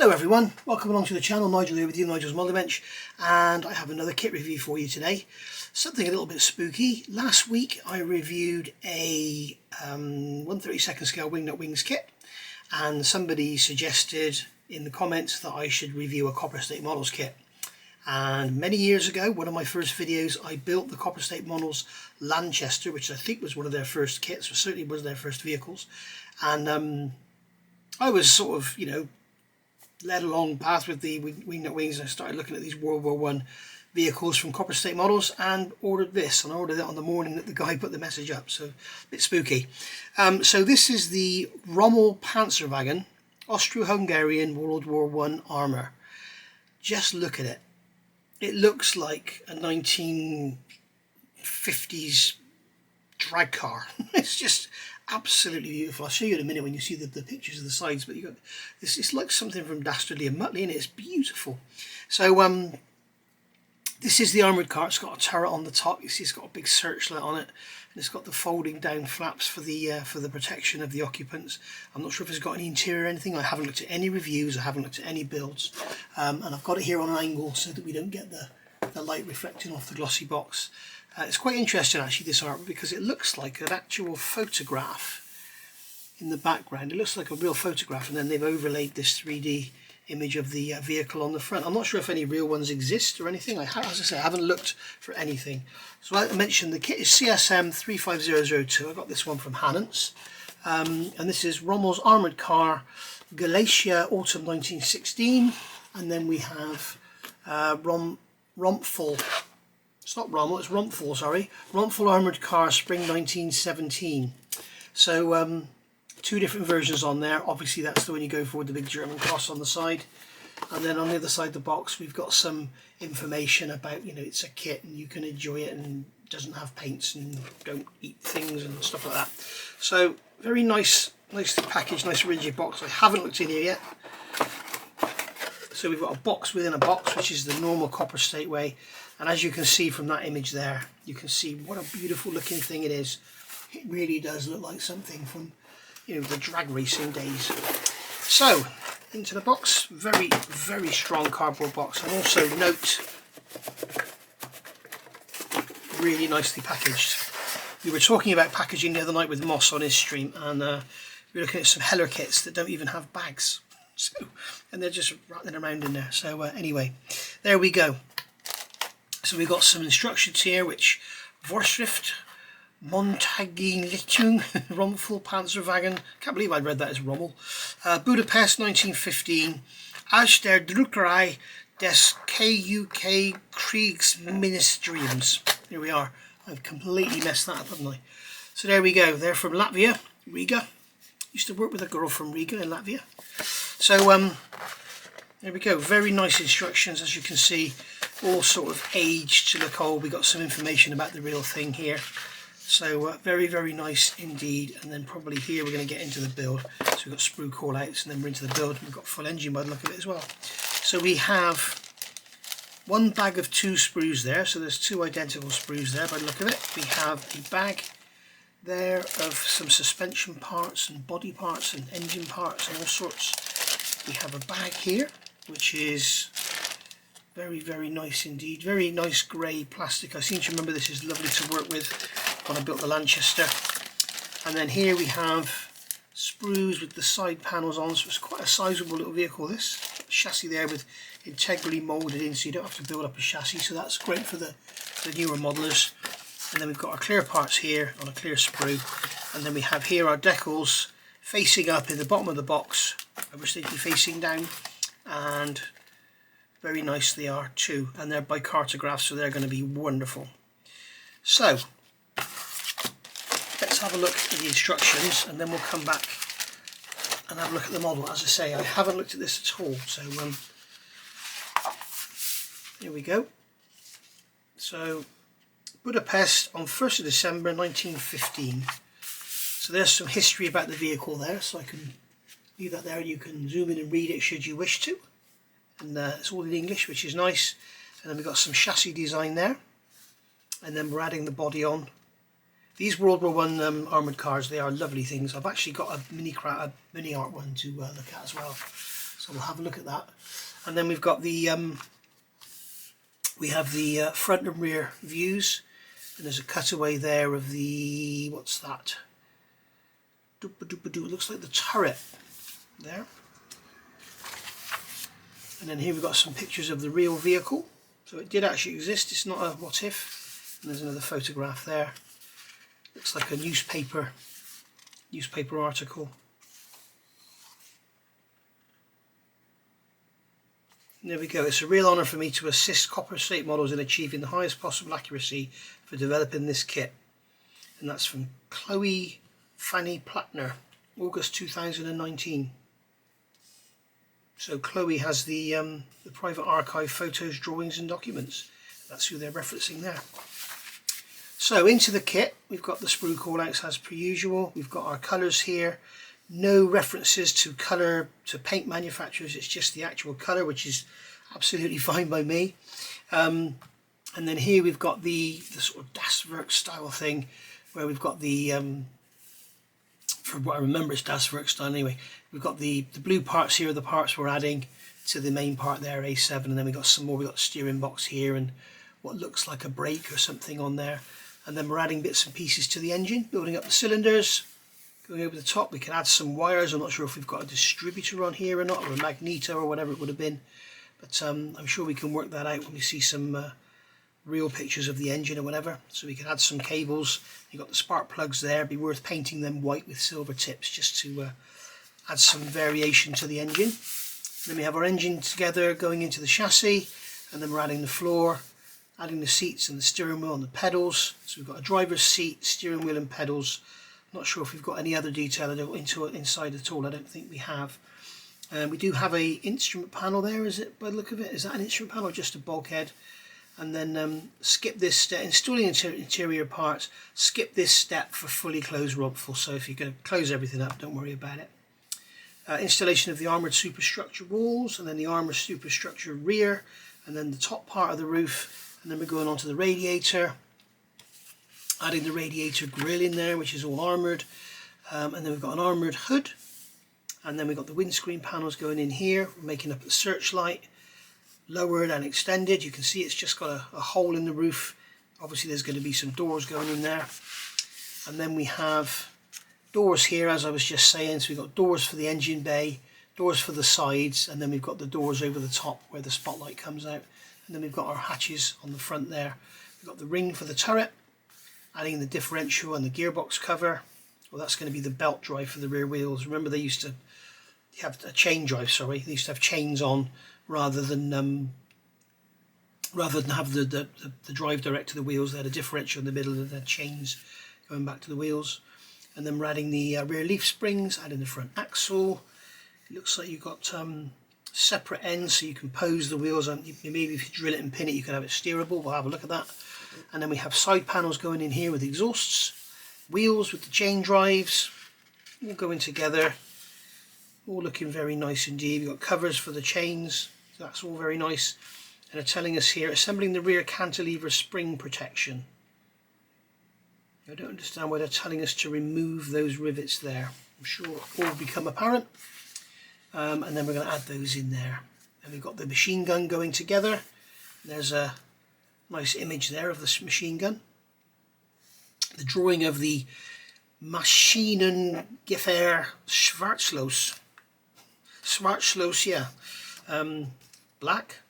Hello everyone, welcome along to the channel. Nigel here with you, Nigel's Modelling Bench, and I have another kit review for you today. Something a little bit spooky. Last week I reviewed a 1/32 scale Wingnut Wings kit, and somebody suggested in the comments that I should review a Copper State Models kit. And many years ago, one of my first videos, I built the Copper State Models Lanchester, which I think was one of their first kits, or certainly was their first vehicles. And I was sort of, led along path with the Wingnut Wings, and I started looking at these World War I vehicles from Copper State Models and ordered this, and I ordered it on the morning that the guy put the message up, so a bit spooky. So this is the Romfell Panzerwagen Austro-Hungarian World War I armour. Just look at it. It looks like a 1950s drag car. It's just absolutely beautiful. I'll show you in a minute when you see the pictures of the sides, but you got this. It's like something from Dastardly and Muttley, and it's beautiful. So this is the armoured car. It's got a turret on the top. You see it's got a big searchlight on it, and it's got the folding down flaps for the protection of the occupants. I'm not sure if it's got any interior or anything. I haven't looked at any reviews. I haven't looked at any builds, and I've got it here on an angle so that we don't get the light reflecting off the glossy box. It's quite interesting actually, this artwork, because it looks like an actual photograph in the background. It looks like a real photograph, and then they've overlaid this 3D image of the vehicle on the front. I'm not sure if any real ones exist or anything. As I say, I haven't looked for anything. So I mentioned the kit is CSM 35002. I got this one from Hannons, and this is Romfell's armoured car Galicia Autumn 1916, and then we have Romfell. It's not Rommel, it's Romfell, sorry. Romfell Armoured Car Spring 1917. So two different versions on there. Obviously that's the one you go for with the big German cross on the side. And then on the other side of the box we've got some information about, it's a kit and you can enjoy it and it doesn't have paints and don't eat things and stuff like that. So very nicely packaged, nice rigid box. I haven't looked in here yet. So we've got a box within a box, which is the normal Copper State way. And as you can see from that image there, you can see what a beautiful looking thing it is. It really does look like something from, the drag racing days. So, into the box. Very, very strong cardboard box. And also note, really nicely packaged. We were talking about packaging the other night with Moss on his stream, and we were looking at some Heller kits that don't even have bags. So, and they're just rattling around in there. So anyway, there we go. So we've got some instructions here, which Vorschrift, Montagnlichtung, Romfell Panzerwagen, can't believe I read that as Rommel, Budapest 1915, Aus der Druckerei des KUK Kriegsministeriums. Here we are. I've completely messed that up, haven't I? So there we go. They're from Latvia, Riga. Used to work with a girl from Riga in Latvia. So there we go. Very nice instructions, as you can see. All sort of aged to look old. We got some information about the real thing here, so very, very nice indeed. And then probably here we're going to get into the build. So we've got sprue call outs, and then we're into the build. We've got full engine by the look of it as well. So we have one bag of 2 sprues there, so there's 2 identical sprues there by the look of it. We have a bag there of some suspension parts and body parts and engine parts and all sorts. We have a bag here which is very, very nice indeed. Very nice grey plastic. I seem to remember this is lovely to work with when I built the Lanchester. And then here we have sprues with the side panels on, so it's quite a sizable little vehicle this. Chassis there with integrally moulded in, so you don't have to build up a chassis, so that's great for the newer modelers. And then we've got our clear parts here on a clear sprue, and then we have here our decals facing up in the bottom of the box, which they'd be facing down, and very nice they are too, and they're by cartograph, so they're going to be wonderful. So let's have a look at the instructions, and then we'll come back and have a look at the model. As I say, I haven't looked at this at all, so here we go. So Budapest on 1st of December 1915. So there's some history about the vehicle there, so I can leave that there and you can zoom in and read it should you wish to. And it's all in English, which is nice. And then we've got some chassis design there, and then we're adding the body on. These World War I armoured cars, they are lovely things. I've actually got a mini art one to look at as well. So we'll have a look at that. And then we've got the we have the front and rear views, and there's a cutaway there of the, what's that? It looks like the turret there. And then here we've got some pictures of the real vehicle. So it did actually exist, it's not a what if. And there's another photograph there. Looks like a newspaper article. And there we go. It's a real honour for me to assist Copper State models in achieving the highest possible accuracy for developing this kit. And that's from Chloe Fanny Plattner, August 2019. So Chloe has the private archive photos, drawings and documents. That's who they're referencing there. So into the kit, we've got the sprue callouts as per usual. We've got our colours here. No references to colour, to paint manufacturers. It's just the actual colour, which is absolutely fine by me. And then here we've got the sort of Das Werk style thing, where we've got the, from what I remember it's Das Werk style anyway, we've got the blue parts here are the parts we're adding to the main part there, A7, and then we've got some more, we've got the steering box here and what looks like a brake or something on there. And then we're adding bits and pieces to the engine, building up the cylinders, going over the top. We can add some wires. I'm not sure if we've got a distributor on here or not, or a magneto or whatever it would have been, but I'm sure we can work that out when we see some real pictures of the engine or whatever. So we can add some cables. You've got the spark plugs there. It'd be worth painting them white with silver tips just to add some variation to the engine. And then we have our engine together going into the chassis, and then we're adding the floor, adding the seats and the steering wheel and the pedals. So we've got a driver's seat, steering wheel and pedals. Not sure if we've got any other detail inside at all. I don't think we have. We do have a instrument panel there, is it, by the look of it? Is that an instrument panel or just a bulkhead? And then skip this step, installing interior parts, skip this step for fully closed Romfell. So if you're going to close everything up, don't worry about it. Installation of the armoured superstructure walls, and then the armoured superstructure rear, and then the top part of the roof. And then we're going on to the radiator, adding the radiator grille in there, which is all armoured. And then we've got an armoured hood. And then we've got the windscreen panels going in here, making up the searchlight, lowered and extended. You can see it's just got a hole in the roof. Obviously there's going to be some doors going in there. And then we have doors here, as I was just saying. So we've got doors for the engine bay, doors for the sides, and then we've got the doors over the top where the spotlight comes out. And then we've got our hatches on the front there. We've got the ring for the turret, adding the differential and the gearbox cover. Well, that's going to be the belt drive for the rear wheels. Remember, they used to have a chain drive, sorry. They used to have chains on rather than have the drive direct to the wheels. They had a differential in the middle of the chains going back to the wheels. And then we're adding the rear leaf springs, adding the front axle. It looks like you've got separate ends so you can pose the wheels on. Maybe if you drill it and pin it, you can have it steerable. We'll have a look at that. And then we have side panels going in here with exhausts, wheels with the chain drives, all going together, all looking very nice indeed. We've got covers for the chains, so that's all very nice. And they're telling us here, assembling the rear cantilever spring protection. I don't understand why they're telling us to remove those rivets there. I'm sure it will become apparent. And then we're going to add those in there. And we've got the machine gun going together. There's a nice image there of this machine gun. The drawing of the Maschinengewehr Schwarzlos. Schwarzlos, yeah. Black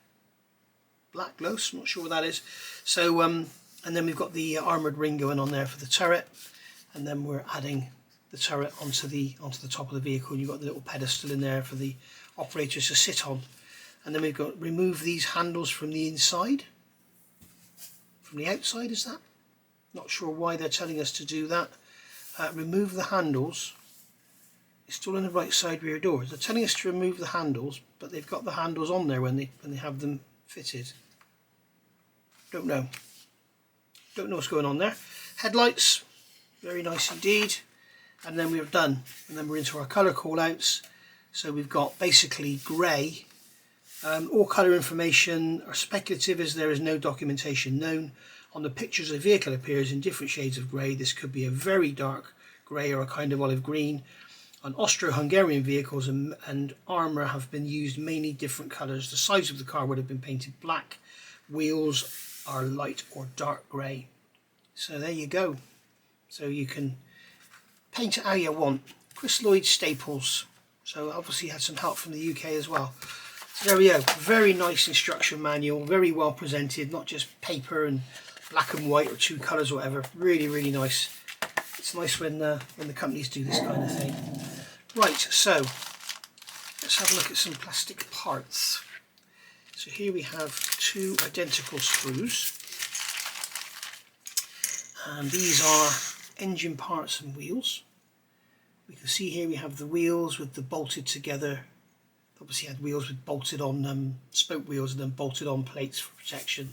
Los, I'm not sure what that is. So, and then we've got the armoured ring going on there for the turret. And then we're adding the turret onto the top of the vehicle. You've got the little pedestal in there for the operators to sit on. And then we've got remove these handles from the inside. From the outside, is that? Not sure why they're telling us to do that. Remove the handles. It's still on the right side rear doors. They're telling us to remove the handles, but they've got the handles on there when they have them fitted. Don't know what's going on there. Headlights, very nice indeed. And then we're done. And then we're into our colour callouts. So we've got basically grey. All colour information are speculative as there is no documentation known. On the pictures, a vehicle appears in different shades of grey. This could be a very dark grey or a kind of olive green. On Austro-Hungarian vehicles and armour have been used mainly different colours. The sides of the car would have been painted black. Wheels are light or dark grey. So there you go. So you can paint it how you want. Chris Lloyd Staples. So obviously had some help from the UK as well. So there we go. Very nice instruction manual. Very well presented. Not just paper and black and white or two colours or whatever. Really, really nice. It's nice when the companies do this kind of thing. Right, so let's have a look at some plastic parts. So here we have two identical screws, and these are engine parts and wheels. We can see here we have the wheels with the bolted together. Obviously had wheels with bolted on spoke wheels and then bolted on plates for protection.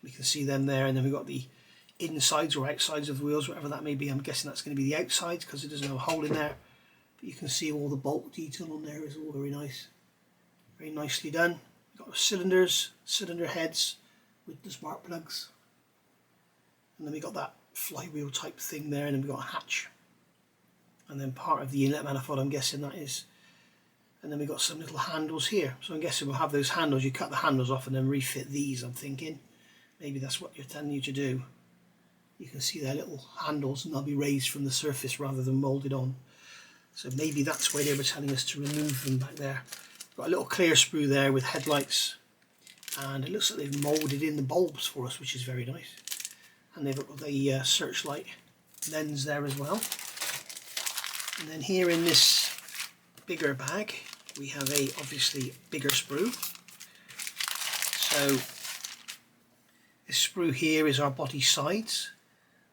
We can see them there, and then we've got the insides or outsides of the wheels, whatever that may be. I'm guessing that's going to be the outsides because it doesn't have a hole in there. But you can see all the bolt detail on there is all very nice. Very nicely done. We've got the cylinders, cylinder heads with the spark plugs. And then we've got that flywheel type thing there, and then we've got a hatch. And then part of the inlet manifold, I'm guessing that is. And then we've got some little handles here. So I'm guessing we'll have those handles. You cut the handles off and then refit these, I'm thinking. Maybe that's what you're telling you to do. You can see their little handles, and they'll be raised from the surface rather than moulded on. So maybe that's why they were telling us to remove them back there. Got a little clear sprue there with headlights, and it looks like they've moulded in the bulbs for us, which is very nice. And they've got the searchlight lens there as well. And then here in this bigger bag we have a obviously bigger sprue. So this sprue here is our body sides.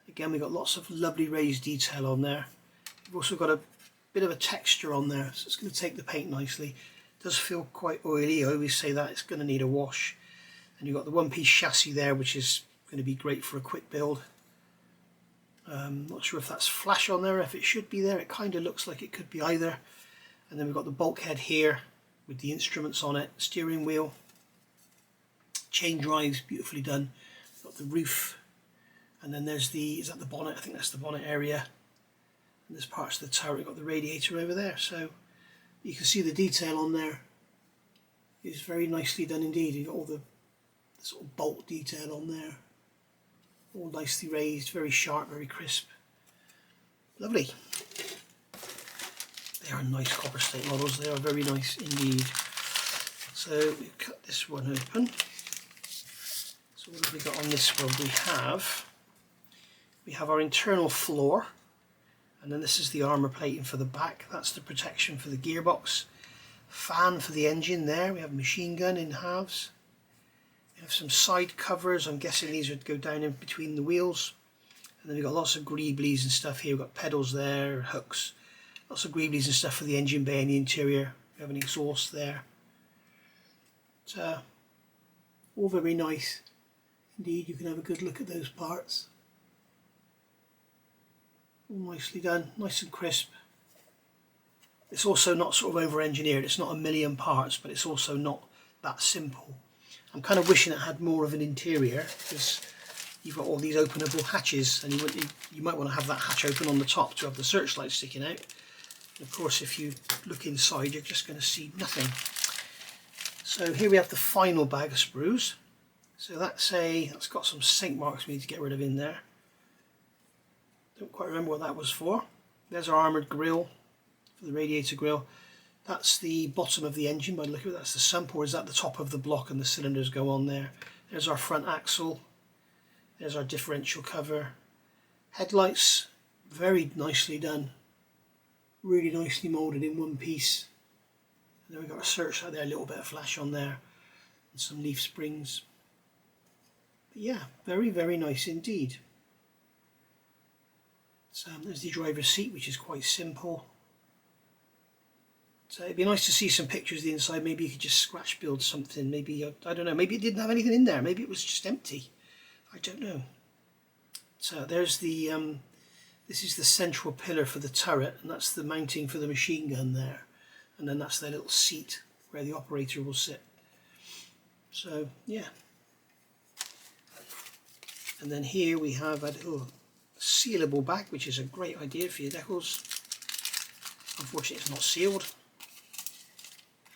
Again, we've got lots of lovely raised detail on there. We've also got a bit of a texture on there, so it's going to take the paint nicely. It does feel quite oily. I always say that it's going to need a wash. And you've got the one-piece chassis there, which is going to be great for a quick build. Not sure if that's flash on there or if it should be there. It kind of looks like it could be either. And then we've got the bulkhead here with the instruments on it, steering wheel, chain drives, beautifully done. Got the roof, and then there's the, is that the bonnet? I think that's the bonnet area. And there's parts of the turret. We've got the radiator over there. So you can see the detail on there is very nicely done indeed. You've got all the sort of bolt detail on there. All nicely raised, very sharp, very crisp. Lovely. They are nice copper slate models. They are very nice indeed. So we cut this one open. So what have we got on this one? We have our internal floor, and then this is the armour plating for the back. That's the protection for the gearbox. Fan for the engine there. We have machine gun in halves. We have some side covers. I'm guessing these would go down in between the wheels. And then we've got lots of greeblies and stuff here. We've got pedals there, hooks. Lots of greeblies and stuff for the engine bay and the interior. We have an exhaust there. It's all very nice. Indeed, you can have a good look at those parts. All nicely done, nice and crisp. It's also not sort of over-engineered. It's not a million parts, but it's also not that simple. I'm kind of wishing it had more of an interior, because you've got all these openable hatches, and you might want to have that hatch open on the top to have the searchlight sticking out. And of course, if you look inside, you're just going to see nothing. So here we have the final bag of sprues. So that's got some sink marks we need to get rid of in there. Don't quite remember what that was for. There's our armoured grille for the radiator grille. That's the bottom of the engine by the look of it. That's the sump, or is that the top of the block and the cylinders go on there? There's our front axle. There's our differential cover. Headlights, very nicely done. Really nicely moulded in one piece. And then we've got a searchlight there, a little bit of flash on there, and some leaf springs. But yeah, very, very nice indeed. So there's the driver's seat, which is quite simple. So it'd be nice to see some pictures of the inside. Maybe you could just scratch build something. Maybe, I don't know, maybe it didn't have anything in there. Maybe it was just empty. I don't know. So there's the, this is the central pillar for the turret, and that's the mounting for the machine gun there. And then that's their little seat where the operator will sit. So, yeah. And then here we have a little sealable back, which is a great idea for your decals. Unfortunately it's not sealed.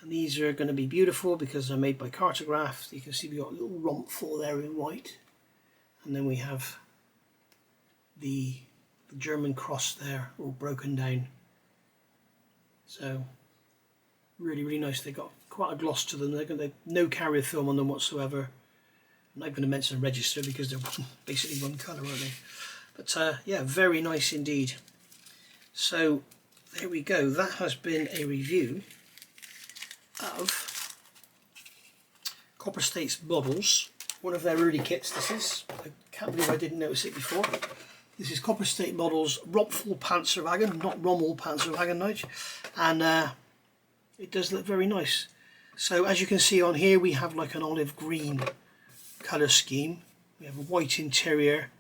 And these are going to be beautiful because they're made by Cartograph. You can see we've got a little Romfell there in white. And then we have the German cross there, all broken down. So really, really nice. They've got quite a gloss to them. They've no carrier film on them whatsoever. I'm not going to mention register because they're basically one colour, aren't they? But yeah, very nice indeed. So there we go. That has been a review of Copper State's models. One of their early kits this is. I can't believe I didn't notice it before. This is Copper State Models Romfell Panzerwagen, not Rommel Panzerwagen, Nige. And it does look very nice. So as you can see on here, we have like an olive green colour scheme. We have a white interior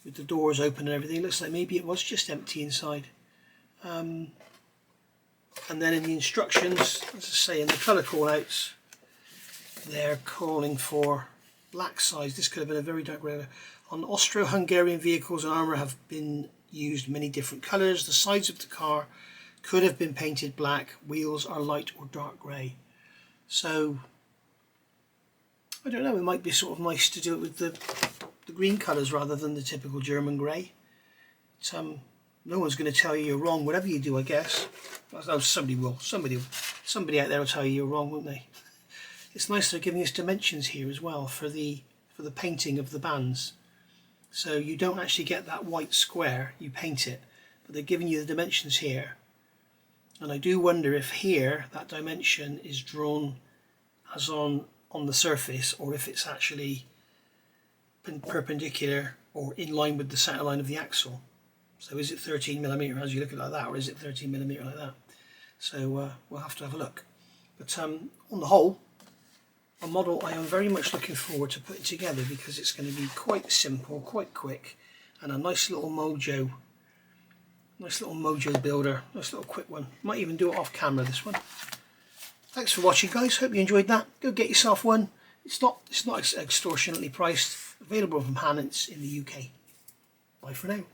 with the doors open and everything. It looks like maybe it was just empty inside. And then in the instructions, as I say, in the colour call-outs, they're calling for black size. This could have been a very dark red. On Austro-Hungarian vehicles and armour have been used many different colours. The sides of the car could have been painted black. Wheels are light or dark grey. So I don't know, it might be sort of nice to do it with the green colours rather than the typical German grey. No one's going to tell you you're wrong, whatever you do, I guess. Oh, somebody will. Somebody out there will tell you you're wrong, won't they? It's nice they're giving us dimensions here as well for the painting of the bands. So you don't actually get that white square, you paint it, but they're giving you the dimensions here. And I do wonder if here that dimension is drawn as on the surface, or if it's actually perpendicular or in line with the center line of the axle. So is it 13mm as you look at it like that, or is it 13mm like that? So we'll have to have a look. But on the whole, a model I am very much looking forward to putting together because it's going to be quite simple, quite quick, and a nice little mojo builder, nice little quick one. Might even do it off camera, this one. Thanks for watching, guys. Hope you enjoyed that. Go get yourself one. It's not extortionately priced. Available from Hannants in the UK. Bye for now.